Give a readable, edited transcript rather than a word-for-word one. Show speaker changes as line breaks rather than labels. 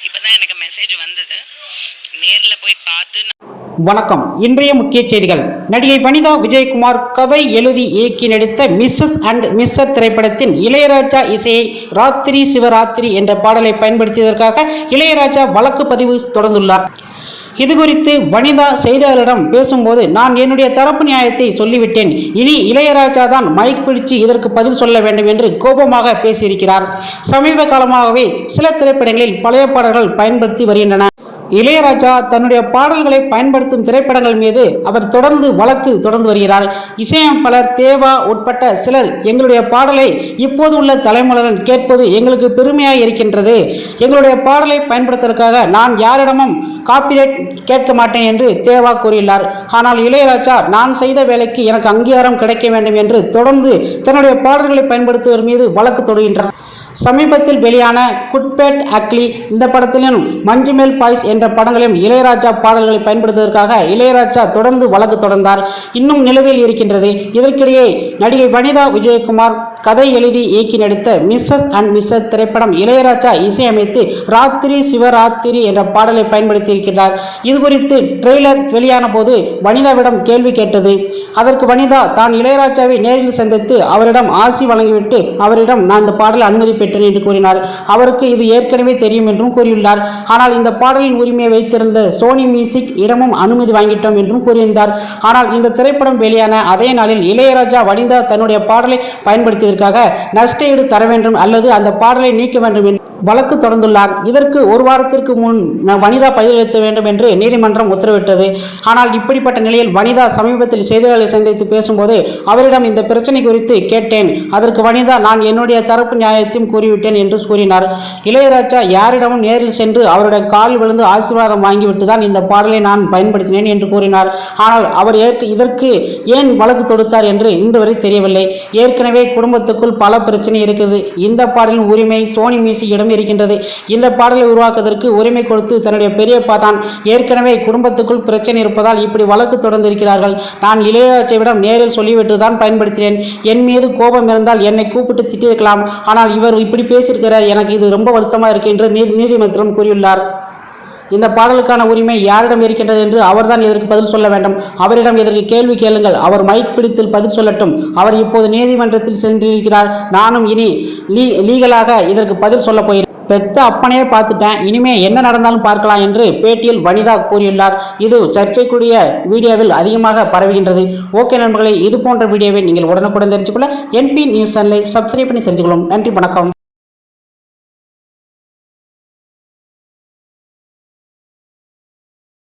இப்பதான் எனக்கு மெசேஜ் வந்தது, நேர்ல போய் பார்த்து.
வணக்கம். இன்றைய முக்கிய செய்திகள். நடிகை வனிதா விஜயகுமார் கதை எழுதி இயக்கி நடித்த மிஸ்ஸஸ் அண்ட் மிஸ்டர் திரைப்படத்தின் இளையராஜா இசையை ராத்திரி சிவராத்திரி என்ற பாடலை பயன்படுத்தியதற்காக இளையராஜா வழக்கு பதிவு தொடர்ந்துள்ளார். இதுகுறித்து வனிதா செய்தியாளரிடம் பேசும்போது, நான் என்னுடைய தரப்பு நியாயத்தை சொல்லிவிட்டேன், இனி இளையராஜா தான் மைக் பிடிச்சு இதற்கு பதில் சொல்ல வேண்டும் என்று கோபமாக பேசியிருக்கிறார். சமீப காலமாகவே சில திரைப்படங்களில் பழைய பாடல்கள் பயன்படுத்தி வருகின்றன. இளையராஜா தன்னுடைய பாடல்களை பயன்படுத்தும் திரைப்படங்கள் மீது அவர் தொடர்ந்து வழக்கு தொடர்ந்து வருகிறார். இசையமைப்பாளர் தேவா உட்பட்ட சிலர் எங்களுடைய பாடலை இப்போது உள்ள தலைமுறையினர் கேட்பது எங்களுக்கு பெருமையாக இருக்கின்றது, எங்களுடைய பாடலை பயன்படுத்துவதற்காக நான் யாரிடமும் காப்பிரைட் கேட்க மாட்டேன் என்று தேவா கூறியுள்ளார். ஆனால் இளையராஜா நான் செய்த வேலைக்கு எனக்கு அங்கீகாரம் கிடைக்க வேண்டும் என்று தொடர்ந்து தன்னுடைய பாடல்களை பயன்படுத்துவர் மீது வழக்கு தொடுகின்றார். சமீபத்தில் வெளியான குட்பேட் அக்லி இந்த படத்திலும் மஞ்சுமேல் பாய்ஸ் என்ற படங்களிலும் இளையராஜா பாடல்களை பயன்படுத்துவதற்காக இளையராஜா தொடர்ந்து வழக்கு தொடர்ந்தார். இன்னும் நிலுவையில் இருக்கின்றது. இதற்கிடையே நடிகை வனிதா விஜயகுமார் கதை எழுதி இயக்கி நடித்த மிஸ்ஸஸ் அண்ட் மிஸ்டர் திரைப்படம் இளையராஜா இசையமைத்து ராத்திரி சிவராத்திரி என்ற பாடலை பயன்படுத்தியிருக்கிறார். இதுகுறித்து ட்ரெய்லர் வெளியான போது வனிதாவிடம் கேள்வி கேட்டது. அதற்கு வனிதா தான் இளையராஜாவை நேரில் சந்தித்து அவரிடம் ஆசி வழங்கிவிட்டு அவரிடம் நான் இந்த பாடலை அனுமதி பெற்றேன் என்று கூறினார். அவருக்கு இது ஏற்கனவே தெரியும் என்றும் கூறியுள்ளார். ஆனால் இந்த பாடலின் உரிமையை வைத்திருந்த சோனி மியூசிக் இடமும் அனுமதி வாங்கிட்டோம் என்றும் கூறியிருந்தார். ஆனால் இந்த திரைப்படம் வெளியான அதே நாளில் இளையராஜா வனிதா தன்னுடைய பாடலை பயன்படுத்தியதற்காக நஷ்டஈடு தர வேண்டும் அல்லது அந்த பாடலை நீக்க வேண்டும் என்று வழக்கு தொடர்ந்துள்ளார். இதற்கு ஒரு வாரத்திற்கு முன் வனிதா பதிலளிக்க வேண்டும் என்று நீதிமன்றம் உத்தரவிட்டது. ஆனால் இப்படிப்பட்ட நிலையில் வனிதா சமீபத்தில் செய்தியாளர்களை சந்தித்து பேசும்போது அவரிடம் இந்த பிரச்சனை குறித்து கேட்டேன். அதற்கு வனிதா நான் என்னுடைய தரப்பு நியாயத்தையும் கூறிவிட்டேன் என்று கூறினார். இளையராஜா யாரிடமும் நேரில் சென்று அவருடைய கால் விழுந்து ஆசீர்வாதம் வாங்கிவிட்டு தான் இந்த பாடலை நான் பயன்படுத்தினேன் என்று கூறினார். ஆனால் அவர் இதற்கு ஏன் வழக்கு தொடுத்தார் என்று இன்று வரை தெரியவில்லை. ஏற்கனவே குடும்பத்துக்குள் பல பிரச்சனை இருக்கிறது. இந்த பாடலின் உரிமை சோனி மியூசிக் இடம் இருக்கின்றது. இந்த பாடலை உருவாக்குவதற்கு உரிமை கொடுத்து தன்னுடைய பெரியப்பா தான். ஏற்கனவே குடும்பத்துக்குள் பிரச்சனை இருப்பதால் இப்படி வழக்கு தொடர்ந்திருக்கிறார்கள். நான் இளையராஜாவிடம் நேரில் சொல்லிவிட்டு தான் பயன்படுத்தினேன். என் மீது கோபம் இருந்தால் என்னை கூப்பிட்டு திட்டிருக்கலாம். ஆனால் இவர் இப்படி பேசியிருக்கிறார், எனக்கு இது ரொம்ப வருத்தமாக இருக்கு என்று நீதிமன்றம் கூறியுள்ளார். இந்த பாடலுக்கான உரிமை யாரிடம் இருக்கின்றது என்று அவர்தான் இதற்கு பதில் சொல்ல வேண்டும். அவரிடம் இதற்கு கேள்வி கேளுங்கள். அவர் மைக் பிடித்து பதில் சொல்லட்டும். அவர் இப்போது நீதிமன்றத்தில் சென்றிருக்கிறார். நானும் இனி லீகலாக இதற்கு பதில் சொல்ல போகிறேன். பெத்த அப்பனையே பார்த்துட்டேன், இனிமே என்ன நடந்தாலும் பார்க்கலாம் என்று பேட்டியில் வனிதா கூறியுள்ளார். இது சர்ச்சைக்குரிய வீடியோவில் அதிகமாக பரவுகின்றது. ஓகே நண்பர்களே, இது போன்ற வீடியோவை நீங்கள் உடனுக்குடன் தெரிஞ்சுக்கொள்ள என்பி நியூஸ் சேனலை சப்ஸ்கிரைப் பண்ணி தெரிஞ்சுக்கொள்ளும். நன்றி, வணக்கம்.